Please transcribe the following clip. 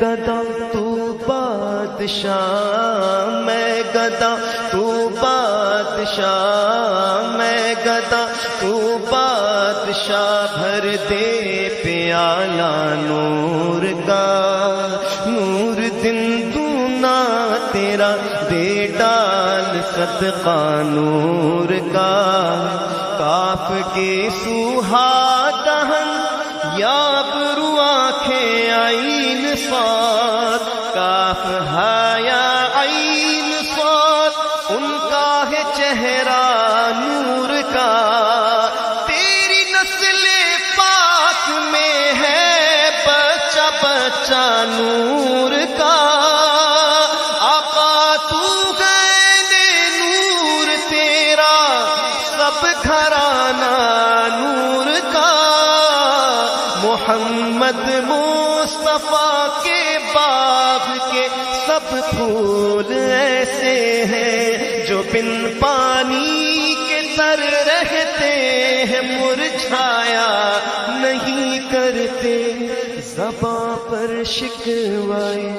گدا تو بادشاہ، میں گدا تو بادشاہ، میں گدا تو بادشاہ، بھر دے پیالہ نور کا، نور دن دونا تیرا دے ڈال صدقہ نور کا، کاف کے سوہا دہن یاب رو آنکھیں عین صاد، کاف ہایا عین صاد، ان کا ہے چہرہ نور کا، تیری نسل پاک میں ہے بچہ بچہ نور کا، آقا تو ہے نور تیرا سب گھرانہ نور کا، محمد مصطفیٰ کے باغ کے سب پھول ایسے ہیں جو بن پانی کے تر رہتے ہیں، مرجھایا نہیں کرتے، زباں پر شکوائے